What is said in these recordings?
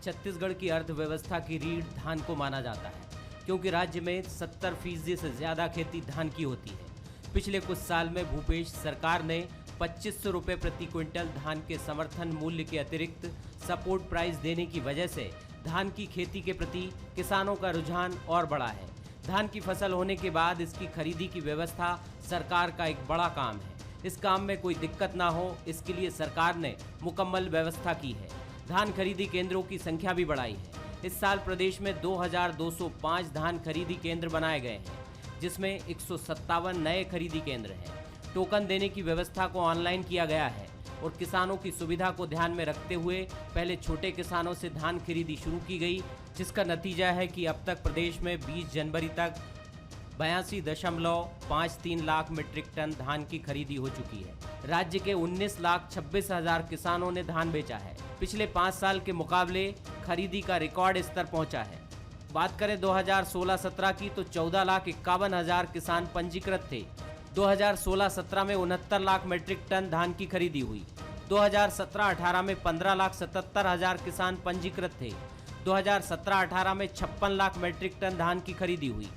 छत्तीसगढ़ की अर्थव्यवस्था की रीढ़ धान को माना जाता है, क्योंकि राज्य में 70% से ज़्यादा खेती धान की होती है। पिछले कुछ साल में भूपेश सरकार ने 2500 रुपये प्रति क्विंटल धान के समर्थन मूल्य के अतिरिक्त सपोर्ट प्राइस देने की वजह से धान की खेती के प्रति किसानों का रुझान और बढ़ा है। धान की फसल होने के बाद इसकी खरीदी की व्यवस्था सरकार का एक बड़ा काम है। इस काम में कोई दिक्कत ना हो, इसके लिए सरकार ने मुकम्मल व्यवस्था की है। धान खरीदी केंद्रों की संख्या भी बढ़ाई है। इस साल प्रदेश में 2205 धान खरीदी केंद्र बनाए गए हैं, जिसमें 157 नए खरीदी केंद्र हैं। टोकन देने की व्यवस्था को ऑनलाइन किया गया है और किसानों की सुविधा को ध्यान में रखते हुए पहले छोटे किसानों से धान खरीदी शुरू की गई, जिसका नतीजा है कि अब तक प्रदेश में 20 जनवरी तक 82.53 लाख मीट्रिक टन धान की खरीदी हो चुकी है। राज्य के 19,26,000 किसानों ने धान बेचा है। पिछले 5 साल के मुकाबले खरीदी का रिकॉर्ड स्तर पहुंचा है। बात करें 2016-17 की तो 14,51,000 किसान पंजीकृत थे। 2016-17 में 69 लाख मीट्रिक टन धान की खरीदी हुई। 2017-18 में 15,77,000 किसान पंजीकृत थे। 2017-18 में 56 लाख मीट्रिक टन धान की खरीदी हुई।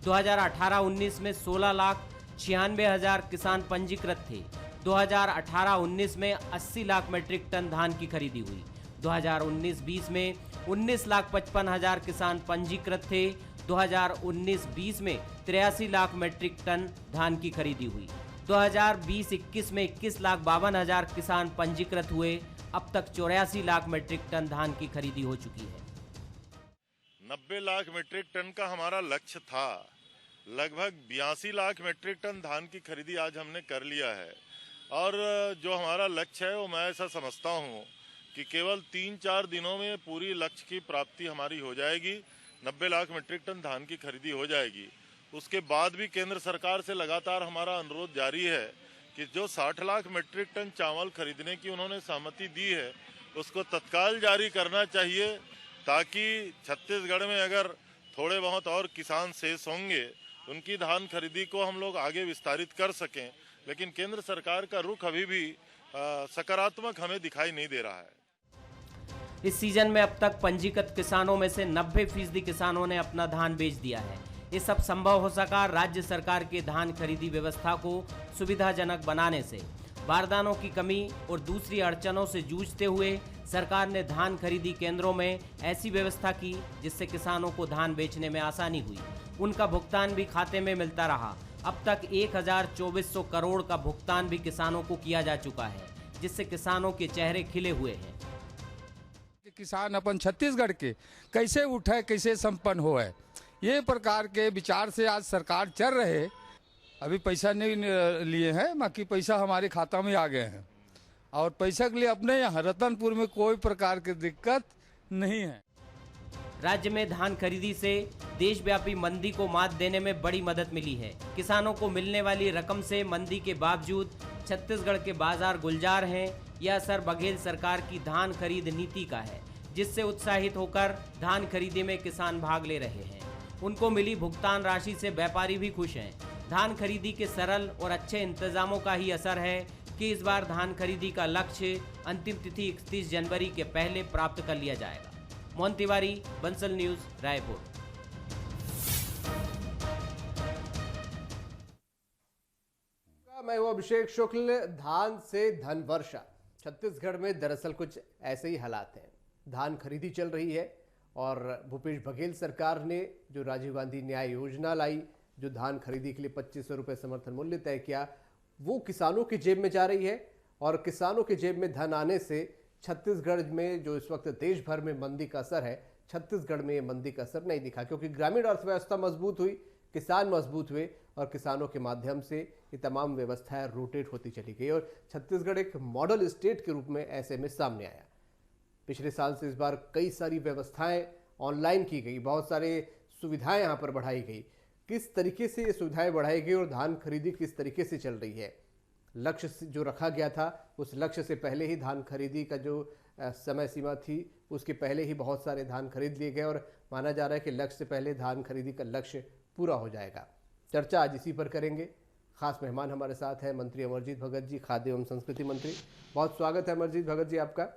2018-19 में 16,96,000 किसान पंजीकृत थे। 2018-19 में 80 लाख मीट्रिक टन धान की खरीदी हुई। 2019-20 में 19,55,000 किसान पंजीकृत थे। 2019-20 में 83 लाख मीट्रिक टन धान की खरीदी हुई। 2020-21 में 21,52,000 किसान पंजीकृत हुए। अब तक 84 लाख मीट्रिक टन धान की खरीदी हो चुकी है। 90 लाख मीट्रिक टन का हमारा लक्ष्य था। लगभग 82 लाख मीट्रिक टन धान की खरीदी आज हमने कर लिया है। और जो हमारा लक्ष्य है वो मैं ऐसा समझता हूँ कि केवल 3-4 दिनों में पूरी लक्ष्य की प्राप्ति हमारी हो जाएगी। 90 लाख मीट्रिक टन धान की खरीदी हो जाएगी। उसके बाद भी केंद्र सरकार से लगातार हमारा अनुरोध जारी है कि जो 60 लाख मीट्रिक टन चावल खरीदने की उन्होंने सहमति दी है उसको तत्काल जारी करना चाहिए, ताकि छत्तीसगढ़ में अगर थोड़े बहुत और किसान शेष होंगे उनकी धान खरीदी को हम लोग आगे विस्तारित कर सकें। लेकिन केंद्र सरकार का रुख अभी भी सकारात्मक हमें दिखाई नहीं दे रहा है। इस सीजन में अब तक पंजीकृत किसानों में से 90% किसानों ने अपना धान बेच दिया है। ये सब संभव हो सका राज्य सरकार के धान खरीदी व्यवस्था को सुविधाजनक बनाने से। बारदानों की कमी और दूसरी अड़चनों से जूझते हुए सरकार ने धान खरीदी केंद्रों में ऐसी व्यवस्था की जिससे किसानों को धान बेचने में आसानी हुई। उनका भुगतान भी खाते में मिलता रहा। अब तक 1,2400 करोड़ का भुगतान भी किसानों को किया जा चुका है, जिससे किसानों के चेहरे खिले हुए हैं। किसान अपन छत्तीसगढ़ के कैसे उठे, कैसे संपन्न हो है, ये प्रकार के विचार से आज सरकार चल रहे। अभी पैसा नहीं लिए हैं, बाकी पैसा हमारे खाता में आ गए हैं और पैसा के लिए अपने यहाँ रतनपुर में कोई प्रकार की दिक्कत नहीं है। राज्य में धान खरीदी से देशव्यापी मंदी को मात देने में बड़ी मदद मिली है। किसानों को मिलने वाली रकम से मंदी के बावजूद छत्तीसगढ़ के बाजार गुलजार हैं। यह असर बघेल सरकार की धान खरीद नीति का है, जिससे उत्साहित होकर धान खरीदी में किसान भाग ले रहे हैं। उनको मिली भुगतान राशि से व्यापारी भी खुश हैं। धान खरीदी के सरल और अच्छे इंतजामों का ही असर है कि इस बार धान खरीदी का लक्ष्य अंतिम तिथि 31 जनवरी के पहले प्राप्त कर लिया जाएगा। मोहन तिवारी, बंसल न्यूज, रायपुर। मैं हूं अभिषेक शुक्ल। धान से धन वर्षा। छत्तीसगढ़ में दरअसल कुछ ऐसे ही हालात हैं। धान खरीदी चल रही है और भूपेश बघेल सरकार ने जो राजीव गांधी न्याय योजना लाई, जो धान खरीदी के लिए 2500 रुपये समर्थन मूल्य तय किया, वो किसानों की जेब में जा रही है। और किसानों की जेब में धन आने से छत्तीसगढ़ में जो इस वक्त देश भर में मंदी का असर है, छत्तीसगढ़ में ये मंदी का असर नहीं दिखा, क्योंकि ग्रामीण अर्थव्यवस्था मजबूत हुई, किसान मजबूत हुए और किसानों के माध्यम से ये तमाम व्यवस्थाएं रोटेट होती चली गई और छत्तीसगढ़ एक मॉडल स्टेट के रूप में ऐसे में सामने आया। पिछले साल से इस बार कई सारी व्यवस्थाएं ऑनलाइन की गई, बहुत सारे सुविधाएं यहाँ पर बढ़ाई गई। किस तरीके से ये सुविधाएं बढ़ाई गई और धान खरीदी किस तरीके से चल रही है, लक्ष्य जो रखा गया था उस लक्ष्य से पहले ही धान खरीदी का जो समय सीमा थी उसके पहले ही बहुत सारे धान खरीद लिए गए और माना जा रहा है कि लक्ष्य से पहले धान खरीदी का लक्ष्य पूरा हो जाएगा। चर्चा आज इसी पर करेंगे। खास मेहमान हमारे साथ हैं मंत्री अमरजीत भगत जी, खाद्य एवं संस्कृति मंत्री। बहुत स्वागत है अमरजीत भगत जी आपका।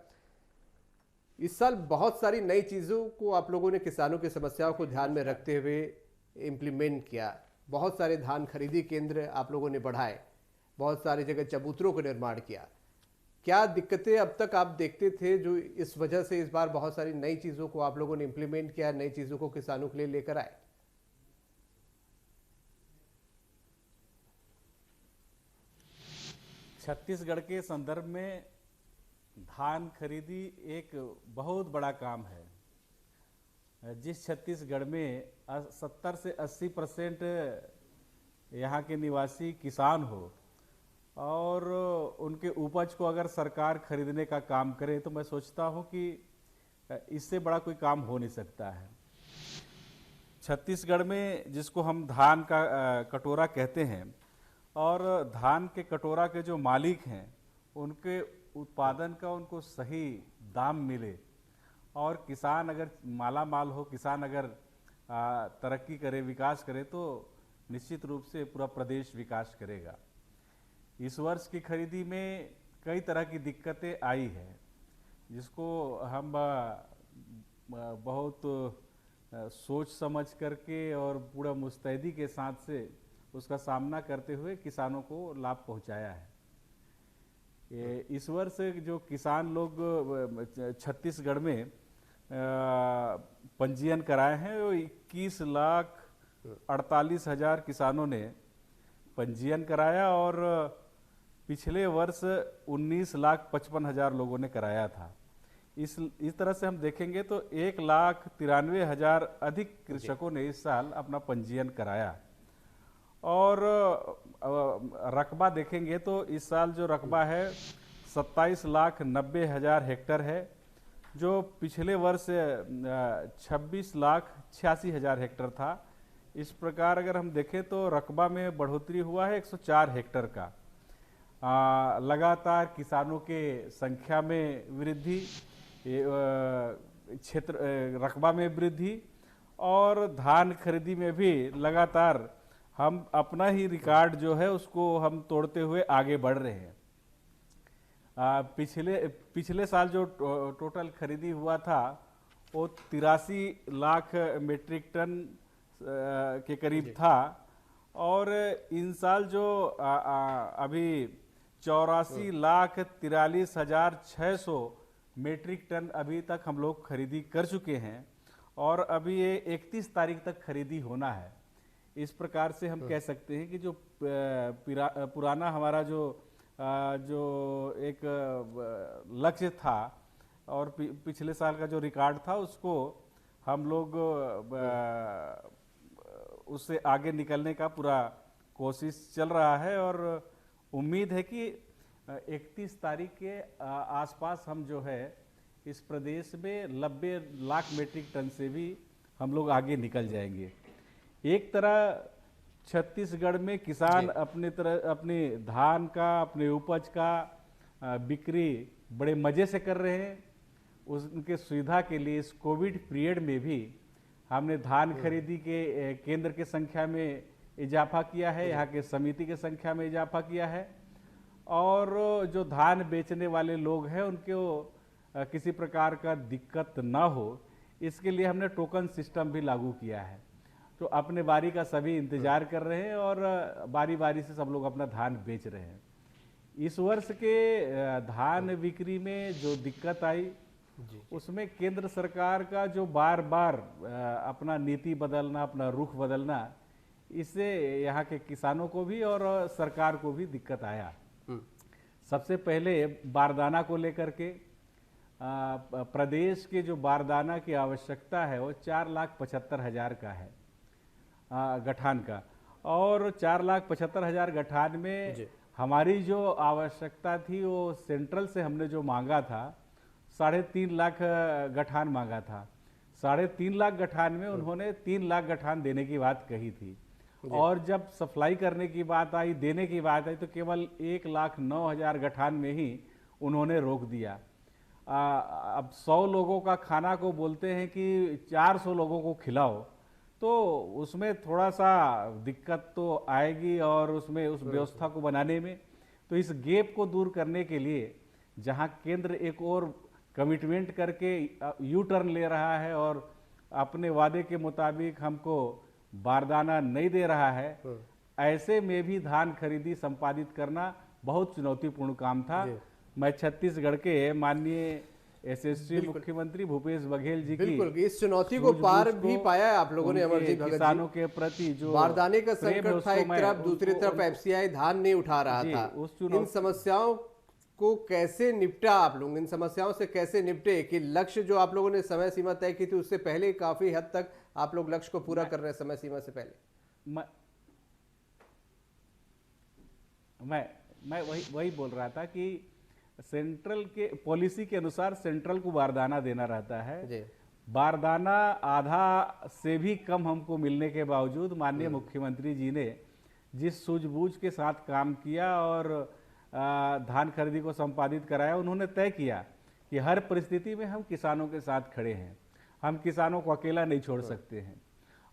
इस साल बहुत सारी नई चीज़ों को आप लोगों ने किसानों की समस्याओं को ध्यान में रखते हुए इम्प्लीमेंट किया। बहुत सारे धान खरीदी केंद्र आप लोगों ने बढ़ाए, बहुत सारी जगह चबूतरों का निर्माण किया। क्या दिक्कतें अब तक आप देखते थे जो इस वजह से इस बार बहुत सारी नई चीज़ों को आप लोगों ने इम्प्लीमेंट किया, नई चीज़ों को किसानों के लिए लेकर आए? छत्तीसगढ़ के संदर्भ में धान खरीदी एक बहुत बड़ा काम है। जिस छत्तीसगढ़ में 70 से 80% यहाँ के निवासी किसान हो और उनके उपज को अगर सरकार खरीदने का काम करे तो मैं सोचता हूँ कि इससे बड़ा कोई काम हो नहीं सकता है। छत्तीसगढ़ में जिसको हम धान का कटोरा कहते हैं और धान के कटोरा के जो मालिक हैं उनके उत्पादन का उनको सही दाम मिले और किसान अगर माला माल हो, किसान अगर तरक्की करे, विकास करे तो निश्चित रूप से पूरा प्रदेश विकास करेगा। इस वर्ष की खरीदी में कई तरह की दिक्कतें आई है जिसको हम बहुत सोच समझ करके और पूरा मुस्तैदी के साथ से उसका सामना करते हुए किसानों को लाभ पहुंचाया है। इस वर्ष जो किसान लोग छत्तीसगढ़ में पंजीयन कराए हैं वो 21,48,000 किसानों ने पंजीयन कराया और पिछले वर्ष 19,55,000 लोगों ने कराया था। इस तरह से हम देखेंगे तो 1,93,000 अधिक कृषकों ने इस साल अपना पंजीयन कराया। और रकबा देखेंगे तो इस साल जो रकबा है 27,90,000 हेक्टर है, जो पिछले वर्ष 26,86,000 हेक्टर था। इस प्रकार अगर हम देखें तो रकबा में बढ़ोतरी हुआ है 104 हेक्टर का। लगातार किसानों के संख्या में वृद्धि, क्षेत्र रकबा में वृद्धि और धान खरीदी में भी लगातार हम अपना ही रिकॉर्ड जो है उसको हम तोड़ते हुए आगे बढ़ रहे हैं। पिछले साल जो टोटल खरीदी हुआ था वो 83 लाख मीट्रिक टन के करीब था और इन साल जो अभी 84,43,600 मीट्रिक टन अभी तक हम लोग खरीदी कर चुके हैं और अभी ये 31 तारीख तक खरीदी होना है। इस प्रकार से हम कह सकते हैं कि जो पुराना हमारा जो एक लक्ष्य था और पिछले साल का जो रिकॉर्ड था उसको हम लोग उससे आगे निकलने का पूरा कोशिश चल रहा है और उम्मीद है कि 31 तारीख के आसपास हम जो है इस प्रदेश में 90 लाख मीट्रिक टन से भी हम लोग आगे निकल जाएंगे। एक तरह छत्तीसगढ़ में किसान अपने धान का, अपने उपज का बिक्री बड़े मजे से कर रहे हैं। उनके सुविधा के लिए इस कोविड पीरियड में भी हमने धान खरीदी के केंद्र की संख्या में इजाफा किया है, यहाँ के समिति की संख्या में इजाफा किया है और जो धान बेचने वाले लोग हैं उनको किसी प्रकार का दिक्कत ना हो इसके लिए हमने टोकन सिस्टम भी लागू किया है। तो अपने बारी का सभी इंतजार कर रहे हैं और बारी बारी से सब लोग अपना धान बेच रहे हैं। इस वर्ष के धान बिक्री में जो दिक्कत आई उसमें केंद्र सरकार का जो बार बार अपना नीति बदलना, अपना रुख बदलना, इससे यहाँ के किसानों को भी और सरकार को भी दिक्कत आया। सबसे पहले बारदाना को लेकर के प्रदेश के जो बारदाना की आवश्यकता है वो 4,75,000 का है गठान का और 4,75,000 गठान में हमारी जो आवश्यकता थी वो सेंट्रल से हमने जो मांगा था 3.5 लाख गठान मांगा था। 3.5 लाख गठान में उन्होंने 3 लाख गठान देने की बात कही थी और जब सप्लाई करने की बात आई, देने की बात आई तो केवल 1,09,000 गठान में ही उन्होंने रोक दिया। अब 100 लोगों का खाना को बोलते हैं कि 400 लोगों को खिलाओ तो उसमें थोड़ा सा दिक्कत तो आएगी और उसमें उस व्यवस्था को बनाने में। तो इस गैप को दूर करने के लिए जहां केंद्र एक और कमिटमेंट करके यू टर्न ले रहा है और अपने वादे के मुताबिक हमको बारदाना नहीं दे रहा है, ऐसे में भी धान खरीदी संपादित करना बहुत चुनौतीपूर्ण काम था। मैं छत्तीसगढ़ के माननीय यशस्वी मुख्यमंत्री भूपेश बघेल जी की बिल्कुल इस चुनौती को पार भी पाया है आप लोगों ने अमरजीत भगत किसानों के प्रति जो बारदाने का प्रेम है संकट था उसको एक मैं तरफ, दूसरी तरफ एफसीआई धान नहीं उठा रहा जी, था। उस इन समस्याओं को कैसे निपटा आप लोग, इन समस्याओं से कैसे निपटे कि लक्ष्य जो आप लोगों ने समय सीमा तय की थी उससे पहले काफी हद तक आप लोग लक्ष्य को पूरा कर रहे हैं समय सीमा से पहले? मैं वही बोल रहा था कि सेंट्रल के पॉलिसी के अनुसार सेंट्रल को बारदाना देना रहता है जी। बारदाना आधा से भी कम हमको मिलने के बावजूद माननीय मुख्यमंत्री जी ने जिस सूझबूझ के साथ काम किया और धान खरीदी को संपादित कराया, उन्होंने तय किया कि हर परिस्थिति में हम किसानों के साथ खड़े हैं, हम किसानों को अकेला नहीं छोड़ सकते हैं।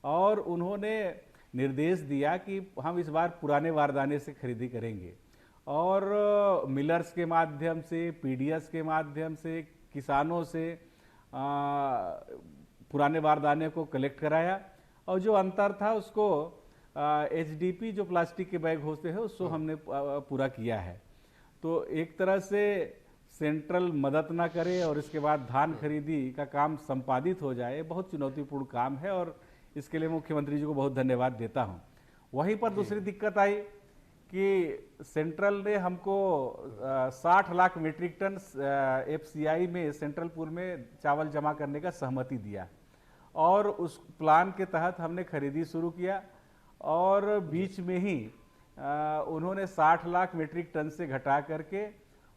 और उन्होंने निर्देश दिया कि हम इस बार पुराने बारदाने से खरीदी करेंगे और मिलर्स के माध्यम से, पीडीएस के माध्यम से, किसानों से पुराने बारदाने को कलेक्ट कराया और जो अंतर था उसको एचडीपी जो प्लास्टिक के बैग होते हैं उसको हमने पूरा किया है। तो एक तरह से सेंट्रल मदद ना करे और इसके बाद धान खरीदी का काम संपादित हो जाए, बहुत चुनौतीपूर्ण काम है और इसके लिए मुख्यमंत्री जी को बहुत धन्यवाद देता हूं। वहीं पर दूसरी दिक्कत आई कि सेंट्रल ने हमको 60 लाख मीट्रिक टन एफसीआई में सेंट्रल पूल में चावल जमा करने का सहमति दिया और उस प्लान के तहत हमने खरीदी शुरू किया और बीच में ही उन्होंने 60 लाख मीट्रिक टन से घटा करके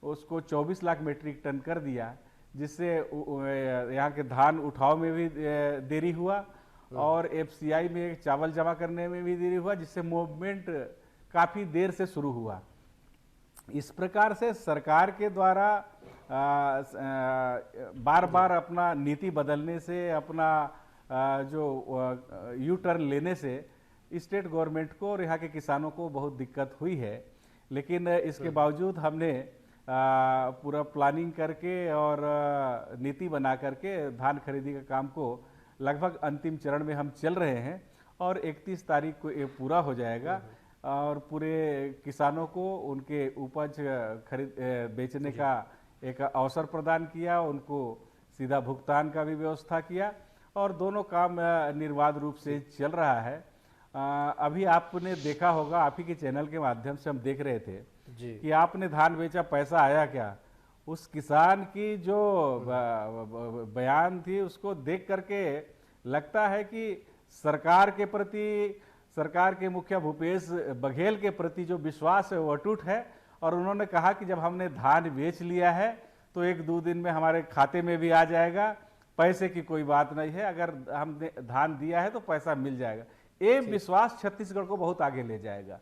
उसको 24 लाख मीट्रिक टन कर दिया, जिससे यहाँ के धान उठाव में भी देरी हुआ और एफसीआई में चावल जमा करने में भी देरी हुआ, जिससे मूवमेंट काफी देर से शुरू हुआ। इस प्रकार से सरकार के द्वारा बार बार अपना नीति बदलने से, अपना जो यू टर्न लेने से स्टेट गवर्नमेंट को और यहाँ के किसानों को बहुत दिक्कत हुई है। लेकिन इसके बावजूद हमने पूरा प्लानिंग करके और नीति बना करके धान खरीदी का काम को लगभग अंतिम चरण में हम चल रहे हैं और 31 तारीख को ये पूरा हो जाएगा और पूरे किसानों को उनके उपज खरीद बेचने का एक अवसर प्रदान किया, उनको सीधा भुगतान का भी व्यवस्था किया और दोनों काम निर्बाध रूप से चल रहा है। अभी आपने देखा होगा, आप ही के चैनल के माध्यम से हम देख रहे थे जी। कि आपने धान बेचा, पैसा आया क्या? उस किसान की जो बयान थी उसको देख करके लगता है कि सरकार के प्रति, सरकार के मुखिया भूपेश बघेल के प्रति जो विश्वास है वो अटूट है और उन्होंने कहा कि जब हमने धान बेच लिया है तो 1-2 दिन में हमारे खाते में भी आ जाएगा, पैसे की कोई बात नहीं है, अगर हमने धान दिया है तो पैसा मिल जाएगा। ये विश्वास छत्तीसगढ़ को बहुत आगे ले जाएगा,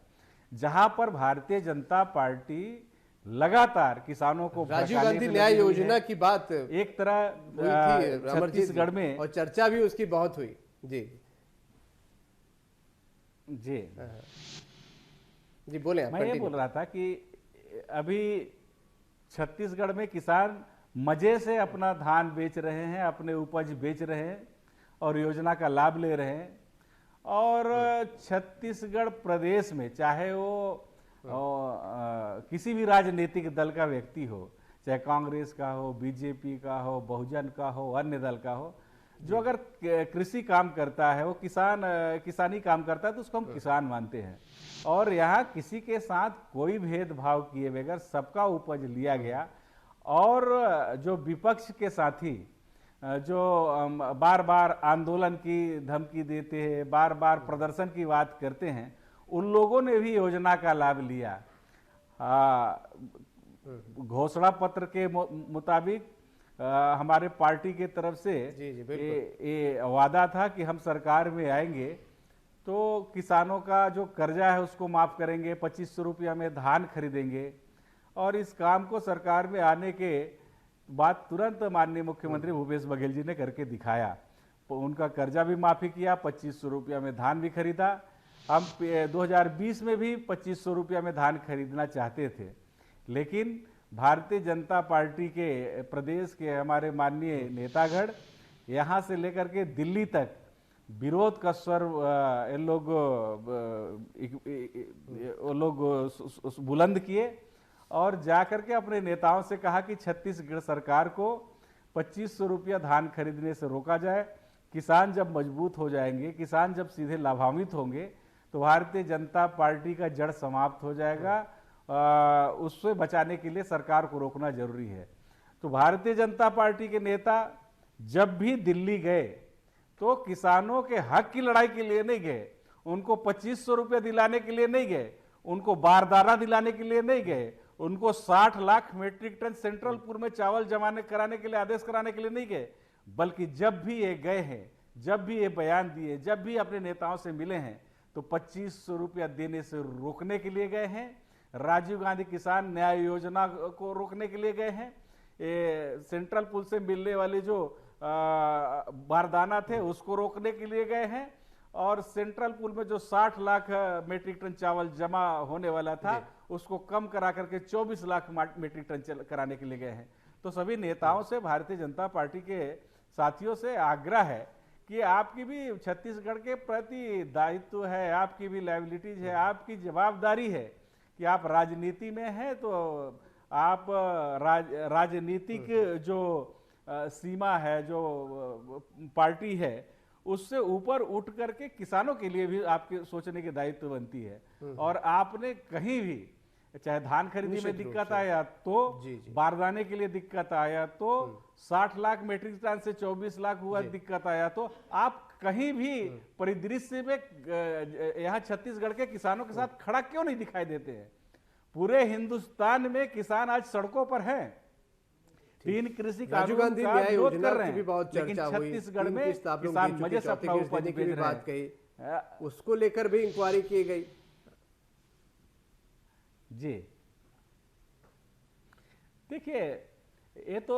जहां पर भारतीय जनता पार्टी लगातार किसानों को राजीव गांधी न्याय योजना की बात एक तरह हुई थी छत्तीसगढ़ में और चर्चा भी उसकी बहुत हुई। जी जी जी बोले आप, मैं ये बोल रहा था कि अभी छत्तीसगढ़ में किसान मजे से अपना धान बेच रहे हैं, अपने उपज बेच रहे हैं और योजना का लाभ ले रहे हैं। और छत्तीसगढ़ प्रदेश में चाहे वो किसी भी राजनीतिक दल का व्यक्ति हो, चाहे कांग्रेस का हो, बीजेपी का हो, बहुजन का हो, अन्य दल का हो, जो अगर कृषि काम करता है, वो किसानी काम करता है तो उसको हम किसान मानते हैं। और यहाँ किसी के साथ कोई भेदभाव किए बगैर सबका उपज लिया गया और जो विपक्ष के साथी जो बार बार आंदोलन की धमकी देते हैं, बार बार प्रदर्शन की बात करते हैं, उन लोगों ने भी योजना का लाभ लिया। घोषणा पत्र के मुताबिक हमारे पार्टी के तरफ से ये वादा था कि हम सरकार में आएंगे तो किसानों का जो कर्जा है उसको माफ करेंगे, 2500 रुपया में धान खरीदेंगे। और इस काम को सरकार में आने के बाद तुरंत माननीय मुख्यमंत्री भूपेश बघेल जी ने करके दिखाया, उनका कर्जा भी माफी किया, 2500 रुपया में धान भी खरीदा। हम 2020 में भी 2500 रुपया में धान खरीदना चाहते थे, लेकिन भारतीय जनता पार्टी के प्रदेश के हमारे माननीय नेतागण यहाँ से लेकर के दिल्ली तक विरोध का स्वर ये लोग बुलंद किए और जाकर के अपने नेताओं से कहा कि छत्तीसगढ़ सरकार को 2500 रुपया धान खरीदने से रोका जाए। किसान जब मजबूत हो जाएंगे, किसान जब सीधे लाभान्वित होंगे तो भारतीय जनता पार्टी का जड़ समाप्त हो जाएगा। उससे बचाने के लिए सरकार को रोकना जरूरी है। तो भारतीय जनता पार्टी के नेता जब भी दिल्ली गए तो किसानों के हक की लड़ाई के लिए नहीं गए, उनको 2500 रुपया दिलाने के लिए नहीं गए, उनको बारदाना दिलाने के लिए नहीं गए, उनको 60 lakh metric ton central pool में चावल जमाने कराने के लिए आदेश कराने के लिए नहीं गए, बल्कि जब भी ये गए हैं, जब भी ये बयान दिए, जब भी अपने नेताओं से मिले हैं तो 2500 रुपया देने से रोकने के लिए गए हैं। राजीव गांधी किसान न्याय योजना को रोकने के लिए गए हैं। सेंट्रल पुल से मिलने वाली जो बारदाना थे उसको रोकने के लिए गए हैं और सेंट्रल पुल में जो 60 लाख मीट्रिक टन चावल जमा होने वाला था उसको कम करा करके 24 लाख मीट्रिक टन कराने के लिए गए हैं। तो सभी नेताओं से, भारतीय जनता पार्टी के साथियों से आग्रह है कि आपकी भी छत्तीसगढ़ के प्रति दायित्व है, आपकी भी लायबिलिटीज है, आपकी जवाबदारी है कि आप राजनीति में हैं तो आप राजनीतिक जो सीमा है, जो पार्टी है, उससे ऊपर उठ करके किसानों के लिए भी आपके सोचने की दायित्व बनती है। और आपने कहीं भी चाहे धान खरीदी में दिक्कत आया तो, बारदाने के लिए दिक्कत आया तो, 60 लाख मीट्रिक टन से 24 लाख हुआ दिक्कत आया तो, आप कहीं भी परिदृश्य में यहाँ छत्तीसगढ़ के किसानों के साथ खड़ा क्यों नहीं दिखाई देते हैं? पूरे हिंदुस्तान में किसान आज सड़कों पर हैं, 3 कृषि कानून का विरोध कर रहे हैं, लेकिन छत्तीसगढ़ में किसान मजे से अपना उपज बेच रहे हैं। उसको लेकर भी इंक्वायरी की गई। जी देखिए, ये तो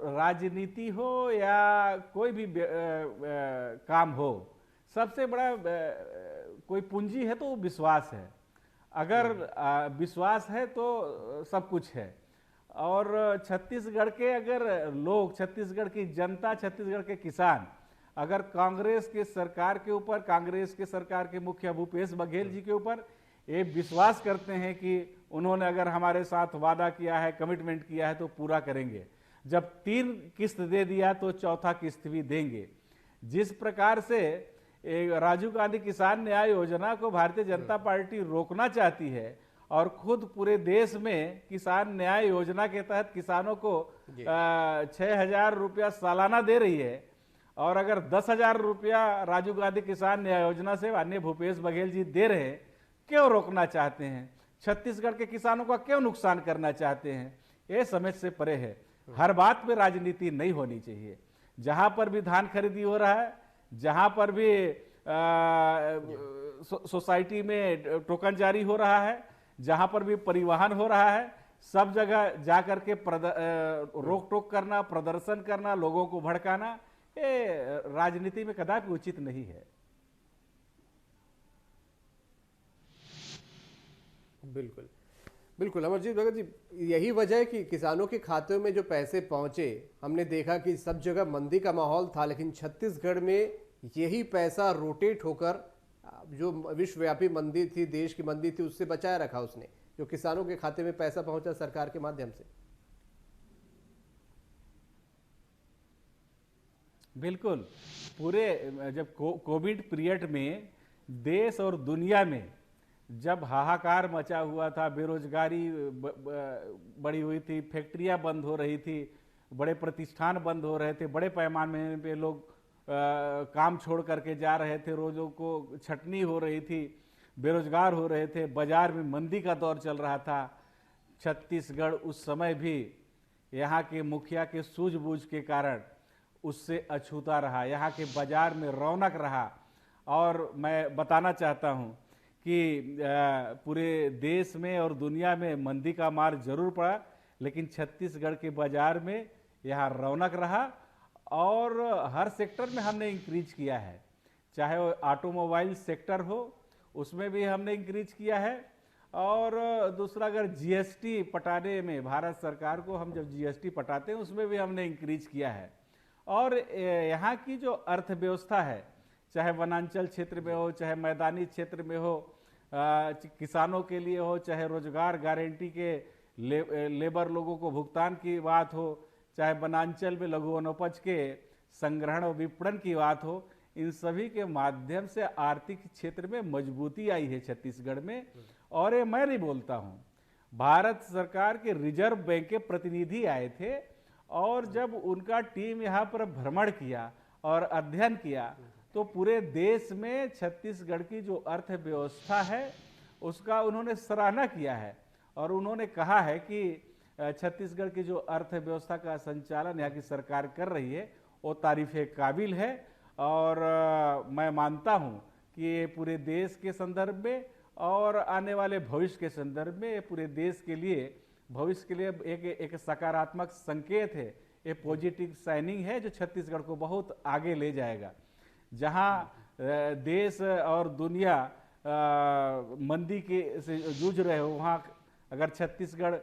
राजनीति हो या कोई भी काम हो, सबसे बड़ा कोई पूंजी है तो वो विश्वास है। अगर विश्वास है तो सब कुछ है। और छत्तीसगढ़ के अगर लोग, छत्तीसगढ़ की जनता, छत्तीसगढ़ के किसान अगर कांग्रेस के सरकार के ऊपर, कांग्रेस के सरकार के मुखिया भूपेश बघेल जी के ऊपर ये विश्वास करते हैं कि उन्होंने अगर हमारे साथ वादा किया है, कमिटमेंट किया है तो पूरा करेंगे, जब 3 किस्त दे दिया तो 4था किस्त भी देंगे। जिस प्रकार से राजीव गांधी किसान न्याय योजना को भारतीय जनता पार्टी रोकना चाहती है और खुद पूरे देश में किसान न्याय योजना के तहत किसानों को 6,000 रुपया सालाना दे रही है, और अगर 10,000 रुपया राजीव गांधी किसान न्याय योजना से माननीय भूपेश बघेल जी दे रहे हैं, क्यों रोकना चाहते हैं? छत्तीसगढ़ के किसानों का क्यों नुकसान करना चाहते हैं? ये समझ से परे है। हर बात में राजनीति नहीं होनी चाहिए। जहां पर भी धान खरीदी हो रहा है, जहां पर भी सोसाइटी में टोकन जारी हो रहा है, जहां पर भी परिवहन हो रहा है, सब जगह जाकर के रोक टोक करना, प्रदर्शन करना, लोगों को भड़काना, ये राजनीति में कदापि उचित नहीं है। बिल्कुल बिल्कुल अमरजीत भगत जी, यही वजह है कि किसानों के खातों में जो पैसे पहुंचे, हमने देखा कि सब जगह मंदी का माहौल था, लेकिन छत्तीसगढ़ में यही पैसा रोटेट होकर जो विश्वव्यापी मंदी थी, देश की मंदी थी, उससे बचाए रखा उसने, जो किसानों के खाते में पैसा पहुंचा सरकार के माध्यम से। बिल्कुल, पूरे जब कोविड पीरियड में देश और दुनिया में जब हाहाकार मचा हुआ था, बेरोजगारी बढ़ी हुई थी, फैक्ट्रियां बंद हो रही थी, बड़े प्रतिष्ठान बंद हो रहे थे, बड़े पैमाने पे लोग काम छोड़ करके जा रहे थे, रोजों को छटनी हो रही थी, बेरोजगार हो रहे थे, बाजार में मंदी का दौर चल रहा था। छत्तीसगढ़ उस समय भी यहाँ के मुखिया के सूझबूझ के कारण उससे अछूता रहा, यहाँ के बाजार में रौनक रहा। और मैं बताना चाहता हूँ कि पूरे देश में और दुनिया में मंदी का मार जरूर पड़ा, लेकिन छत्तीसगढ़ के बाजार में यहाँ रौनक रहा और हर सेक्टर में हमने इंक्रीज किया है। चाहे वो ऑटोमोबाइल सेक्टर हो, उसमें भी हमने इंक्रीज किया है, और दूसरा, अगर जीएसटी पटाने में भारत सरकार को हम जब जीएसटी पटाते हैं उसमें भी हमने इंक्रीज किया है। और यहाँ की जो अर्थव्यवस्था है, चाहे वनांचल क्षेत्र में हो, चाहे मैदानी क्षेत्र में हो, किसानों के लिए हो, चाहे रोजगार गारंटी के लेबर लोगों को भुगतान की बात हो, चाहे वनांचल में लघु वनोपज के संग्रहण और विपणन की बात हो, इन सभी के माध्यम से आर्थिक क्षेत्र में मजबूती आई है छत्तीसगढ़ में। और ये मैं नहीं बोलता हूँ, भारत सरकार के रिजर्व बैंक के प्रतिनिधि आए थे और जब उनका टीम यहाँ पर भ्रमण किया और अध्ययन किया तो पूरे देश में छत्तीसगढ़ की जो अर्थव्यवस्था है उसका उन्होंने सराहना किया है। और उन्होंने कहा है कि छत्तीसगढ़ की जो अर्थव्यवस्था का संचालन यहाँ की सरकार कर रही है वो तारीफ़े काबिल है। और मैं मानता हूँ कि ये पूरे देश के संदर्भ में और आने वाले भविष्य के संदर्भ में, पूरे देश के लिए, भविष्य के लिए एक सकारात्मक संकेत है, ये पॉजिटिव साइनिंग है जो छत्तीसगढ़ को बहुत आगे ले जाएगा। जहाँ देश और दुनिया मंदी के से जूझ रहे हो, वहाँ अगर छत्तीसगढ़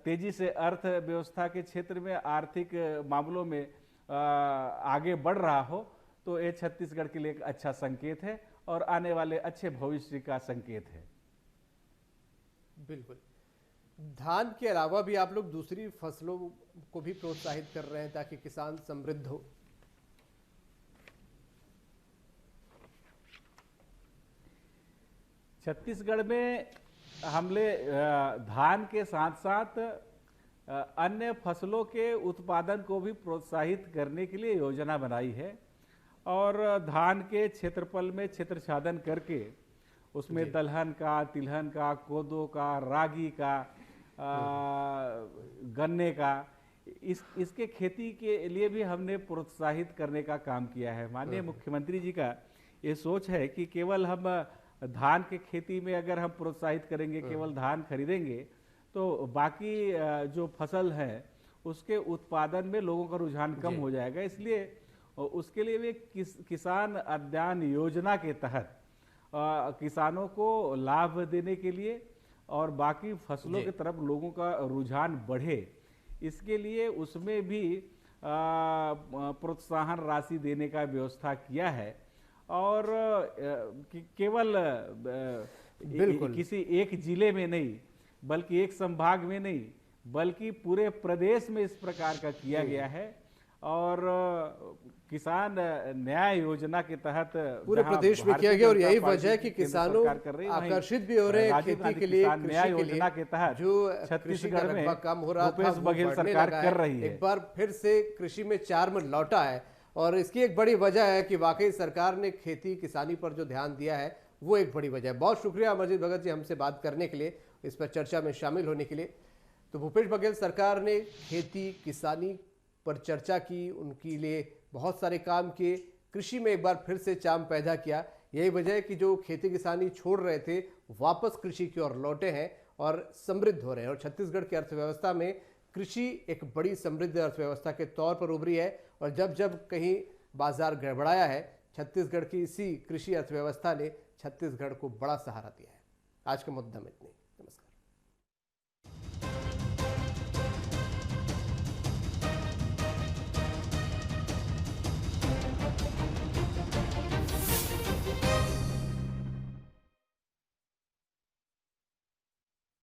तेजी से अर्थव्यवस्था के क्षेत्र में, आर्थिक मामलों में आगे बढ़ रहा हो तो ये छत्तीसगढ़ के लिए एक अच्छा संकेत है और आने वाले अच्छे भविष्य का संकेत है। बिल्कुल। धान के अलावा भी आप लोग दूसरी फसलों को भी प्रोत्साहित कर रहे हैं ताकि किसान समृद्ध हो। छत्तीसगढ़ में हमने धान के साथ साथ अन्य फसलों के उत्पादन को भी प्रोत्साहित करने के लिए योजना बनाई है। और धान के क्षेत्रफल में क्षेत्रछादन करके उसमें दलहन का, तिलहन का, कोदो का, रागी का, गन्ने का, इसके खेती के लिए भी हमने प्रोत्साहित करने का काम किया है। माननीय मुख्यमंत्री जी का ये सोच है कि केवल हम धान के खेती में अगर हम प्रोत्साहित करेंगे, केवल धान खरीदेंगे, तो बाकी जो फसल है उसके उत्पादन में लोगों का रुझान कम हो जाएगा। इसलिए उसके लिए भी किसान अध्ययन योजना के तहत किसानों को लाभ देने के लिए और बाकी फसलों की तरफ लोगों का रुझान बढ़े, इसके लिए उसमें भी प्रोत्साहन राशि देने का व्यवस्था किया है। और केवल किसी एक जिले में नहीं, बल्कि एक संभाग में नहीं, बल्कि पूरे प्रदेश में इस प्रकार का किया गया है। और किसान न्याय योजना के तहत पूरे प्रदेश में किया गया और यही वजह है कि किसानों आकर्षित भी हो रहे हैं खेती के लिए। न्याय योजना के तहत जो छत्तीसगढ़ में कम हो रहा था, बघेल सरकार कर रही है। एक बार फिर से कृषि में चार में लौटा है और इसकी एक बड़ी वजह है कि वाकई सरकार ने खेती किसानी पर जो ध्यान दिया है वो एक बड़ी वजह है। बहुत शुक्रिया अमरजीत भगत जी हमसे बात करने के लिए, इस पर चर्चा में शामिल होने के लिए। तो भूपेश बघेल सरकार ने खेती किसानी पर चर्चा की, उनके लिए बहुत सारे काम किए, कृषि में एक बार फिर से चाम पैदा किया। यही वजह है कि जो खेती किसानी छोड़ रहे थे वापस कृषि की ओर लौटे हैं और समृद्ध हो रहे हैं। और छत्तीसगढ़ की अर्थव्यवस्था में कृषि एक बड़ी समृद्ध अर्थव्यवस्था के तौर पर उभरी है। और जब जब कहीं बाजार गड़बड़ाया है, छत्तीसगढ़ की इसी कृषि अर्थव्यवस्था ने छत्तीसगढ़ को बड़ा सहारा दिया है। आज का मुद्दा में इतनी।